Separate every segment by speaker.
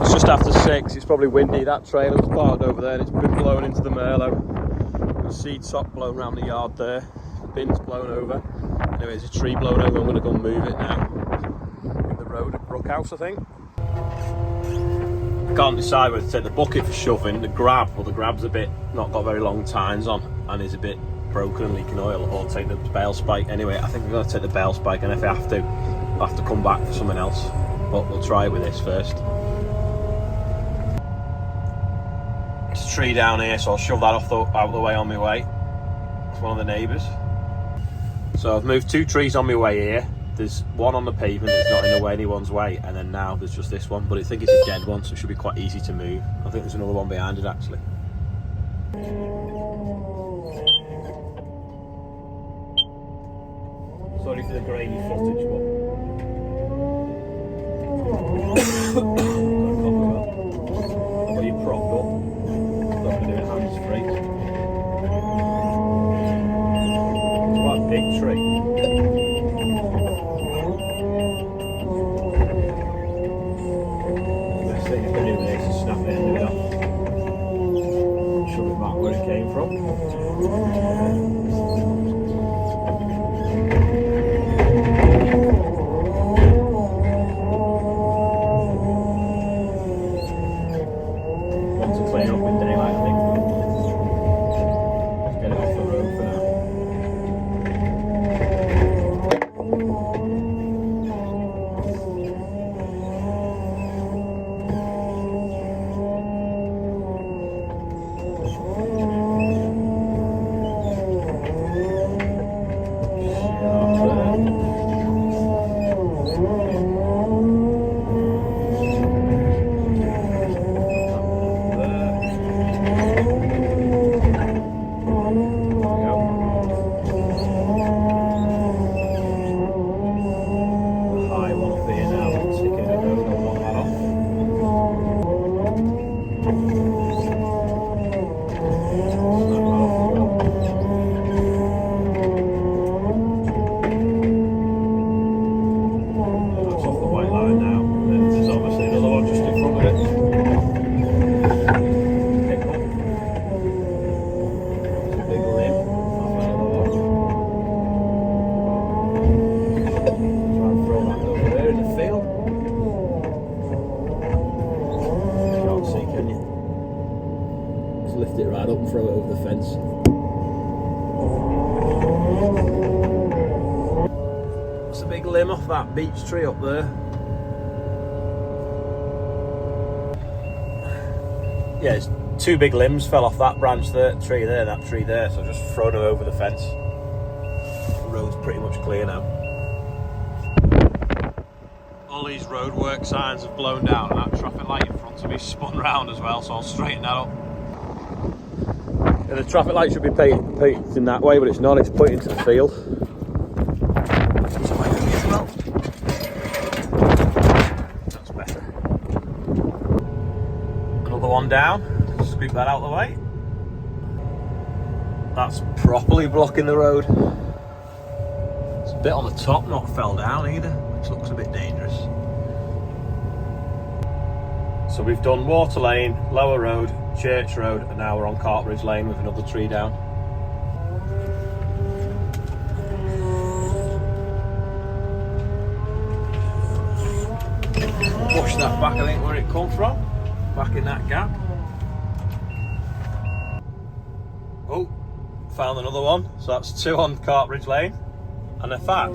Speaker 1: It's just after 6, it's probably windy. That trailer was parked over there and it's been blown into the Merlot. The seed sock blown around the yard there. The bin's blown over. Anyway, there's a tree blown over. I'm going to go and move it now. In the road at Brookhouse, I think. I can't decide whether to take the bucket for shoving, the grab, well the grab's a bit, not got very long tines on and is a bit broken and leaking oil, or take the bale spike. Anyway, I think I'm going to take the bale spike, and if I have to, I'll have to come back for something else. But we'll try it with this first. It's a tree down here, so I'll shove that out the way on my way. It's one of the neighbours. So I've moved 2 trees on my way here. There's one on the pavement that's not in anyone's way, and then now there's just this one, but I think it's a dead one, so it should be quite easy to move. I think there's another one behind it actually. Sorry for the grainy footage, but got you propped up. Not going to do it hands free. It's quite a big tree. Snap the end of it off, shove it back where it came from. Want to clean up in daylight, I think. Let's get it off the road for now. Lift it right up and throw it over the fence. It's a big limb off that beech tree up there. Yeah, it's 2 big limbs fell off that branch there, tree there, that tree there, so I've just thrown them over the fence. The road's pretty much clear now. All these roadwork signs have blown down and that traffic light in front of me spun round as well, so I'll straighten that up. And the traffic light should be pointing that way, but it's not, it's pointing to the field. That's better. Another one down, scoop that out of the way. That's properly blocking the road. It's a bit on the top, not fell down either, which looks a bit dangerous. So we've done Water Lane, Lower Road, Church Road, and now we're on Cartridge Lane with another tree down. Push that back, I think, where it come from. Back in that gap. Oh, found another one. So that's 2 on Cartridge Lane. And in fact,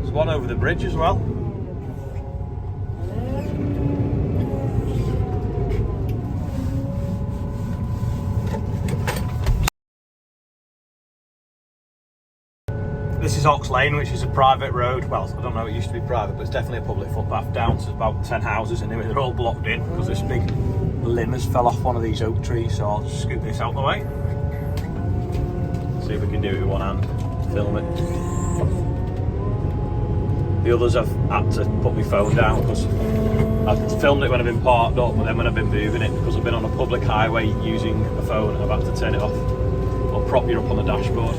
Speaker 1: there's one over the bridge as well. This is Ox Lane, which is a private road. Well, I don't know, it used to be private, but it's definitely a public footpath down to about 10 houses anyway. They're all blocked in because this big limb has fell off one of these oak trees, so I'll just scoot this out the way. See if we can do it with one hand, film it. The others I've had to put my phone down because I've filmed it when I've been parked up, but then when I've been moving it, because I've been on a public highway using a phone, I've had to turn it off or prop you up on the dashboard.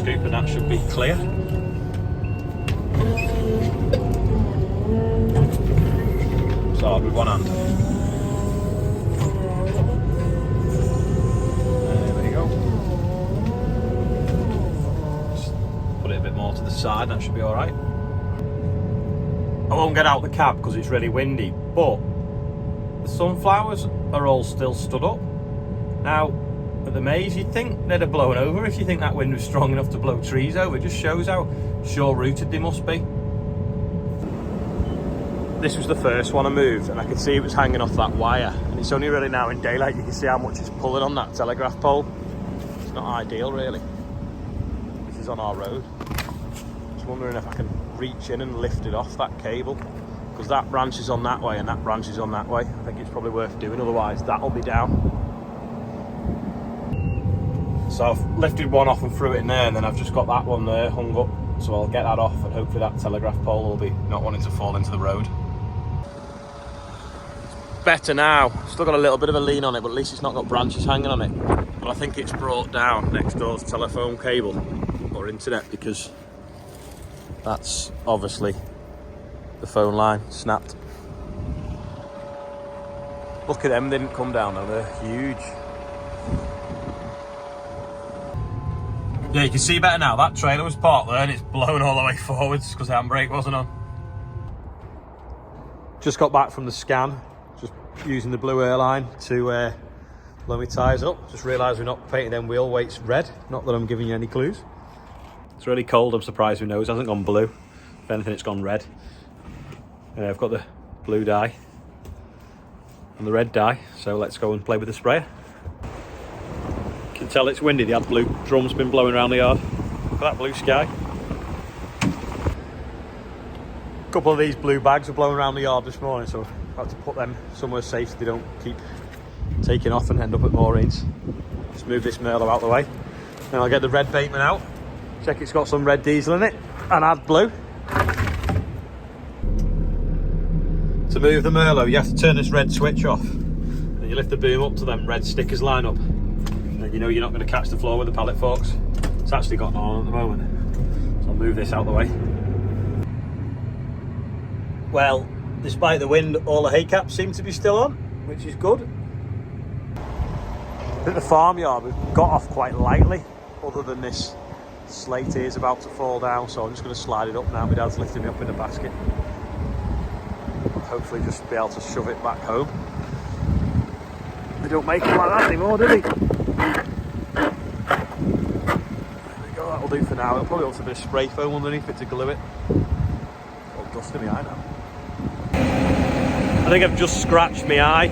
Speaker 1: scoop and that should be clear. Start with one hand. There we go. Just put it a bit more to the side, that should be alright. I won't get out the cab because it's really windy, but the sunflowers are all still stood up. Now, at the maze, you'd think they'd have blown over if you think that wind was strong enough to blow trees over. It just shows how sure-rooted they must be. This was the first one I moved, and I could see it was hanging off that wire. And it's only really now in daylight you can see how much it's pulling on that telegraph pole. It's not ideal, really. This is on our road. Just wondering if I can reach in and lift it off that cable, because that branch is on that way and that branch is on that way. I think it's probably worth doing, otherwise that'll be down. So I've lifted one off and threw it in there, and then I've just got that one there hung up, so I'll get that off, and hopefully that telegraph pole will be not wanting to fall into the road. It's better now. Still got a little bit of a lean on it, but at least it's not got branches hanging on it. But I think it's brought down next door's telephone cable or internet, because that's obviously the phone line snapped. Look at them, they didn't come down though, they're huge. Yeah, you can see better now. That trailer was parked there and it's blown all the way forwards because the handbrake wasn't on. Just got back from the scan, just using the blue airline to blow my tyres up. Just realised we're not painting them wheel weights red. Not that I'm giving you any clues. It's really cold, I'm surprised my nose hasn't gone blue. If anything, it's gone red. I've got the blue dye and the red dye, so let's go and play with the sprayer. You can tell it's windy, the blue drum's been blowing around the yard. Look at that blue sky. A couple of these blue bags are blowing around the yard this morning, so I've had to put them somewhere safe so they don't keep taking off and end up at moorings. Just move this Merlot out the way. Then I'll get the red Bateman out, check it's got some red diesel in it, and add blue. To move the Merlot, you have to turn this red switch off, and you lift the boom up to them red stickers line up, and you know you're not going to catch the floor with the pallet forks. It's actually got on at the moment, so I'll move this out the way. Well, despite the wind, all the hay caps seem to be still on, which is good. I think the farmyard we've got off quite lightly, other than this slate here is about to fall down, so I'm just going to slide it up now. My dad's lifting me up in a basket. Hopefully just be able to shove it back home. They don't make them like that anymore, do they? There we go, that'll do for now. It'll probably also be a spray foam underneath it to glue it. All dust in my eye now. I think I've just scratched my eye.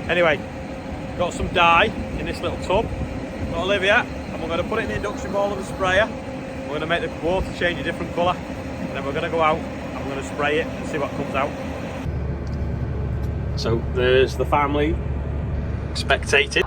Speaker 1: Anyway, got some dye in this little tub. Got Olivia, and we're going to put it in the induction bowl of the sprayer. We're going to make the water change a different colour, and then we're going to go out and we're going to spray it and see what comes out. So there's the family spectating.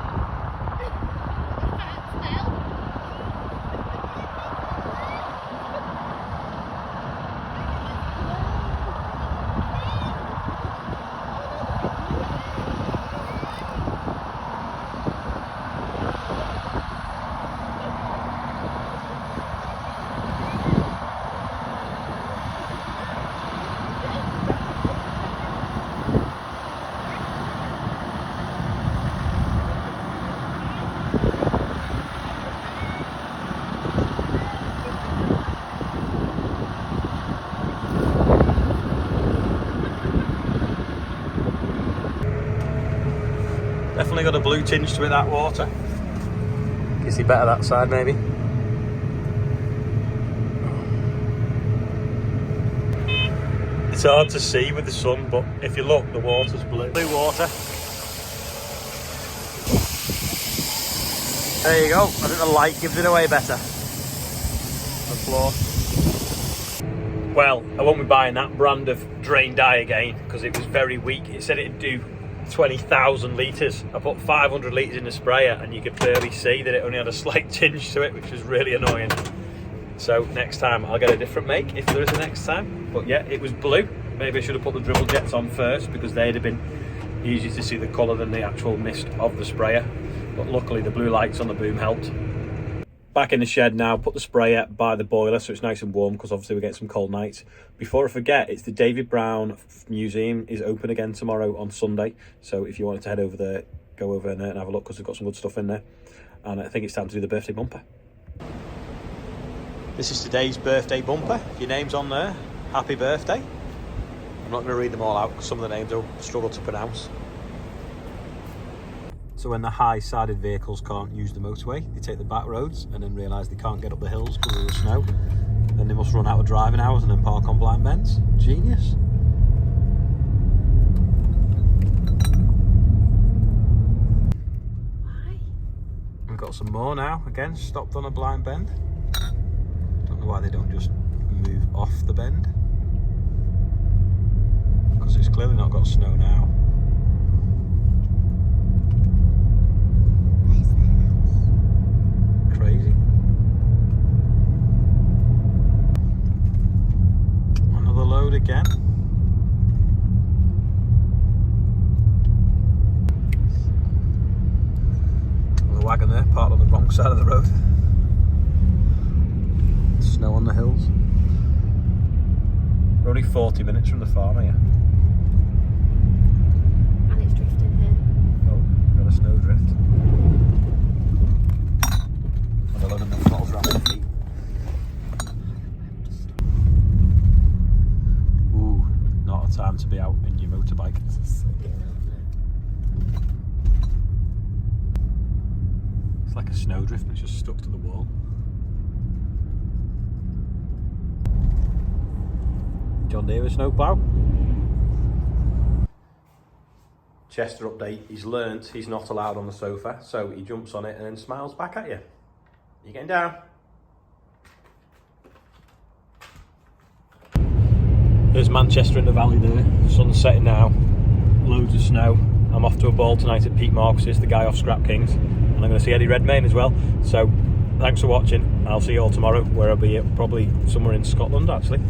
Speaker 1: Definitely got a blue tinge to it, that water. Can you see better that side maybe? It's hard to see with the sun, but if you look, the water's blue. Blue water. There you go. I think the light gives it away better. The floor. Well, I won't be buying that brand of drain dye again because it was very weak. It said it'd do 20,000 litres. I put 500 litres in the sprayer and you could barely see that it only had a slight tinge to it, which was really annoying. So next time I'll get a different make, if there is a next time. But yeah, it was blue. Maybe I should have put the dribble jets on first because they'd have been easier to see the colour than the actual mist of the sprayer. But luckily the blue lights on the boom helped. Back in the shed now, put the sprayer by the boiler so it's nice and warm, because obviously we're getting some cold nights. Before I forget, it's the David Brown Museum is open again tomorrow on Sunday. So if you wanted to head over there, go over there and have a look, because they've got some good stuff in there. And I think it's time to do the birthday bumper. This is today's birthday bumper. Your name's on there. Happy birthday. I'm not going to read them all out because some of the names I'll struggle to pronounce. So when the high-sided vehicles can't use the motorway, they take the back roads and then realise they can't get up the hills because of the snow. Then they must run out of driving hours and then park on blind bends. Genius.
Speaker 2: Why?
Speaker 1: We've got some more now. Again, stopped on a blind bend. Don't know why they don't just move off the bend. Because it's clearly not got snow now. Crazy. Another load again. The wagon there, parked on the wrong side of the road. Snow on the hills. We're only 40 minutes from the farm here.
Speaker 2: And it's drifting here.
Speaker 1: Oh, got a snow drift. And a load of milk bottles around my feet. Ooh, not a time to be out in your motorbike. It's like a snowdrift, but it's just stuck to the wall. John Deere with snowplow. Chester update, he's learnt he's not allowed on the sofa, so he jumps on it and then smiles back at you. You getting down? There's Manchester in the valley there, sun's setting now, loads of snow. I'm off to a ball tonight at Pete Marcus's, the guy off Scrap Kings, and I'm going to see Eddie Redmayne as well. So thanks for watching, I'll see you all tomorrow, where I'll be probably somewhere in Scotland actually.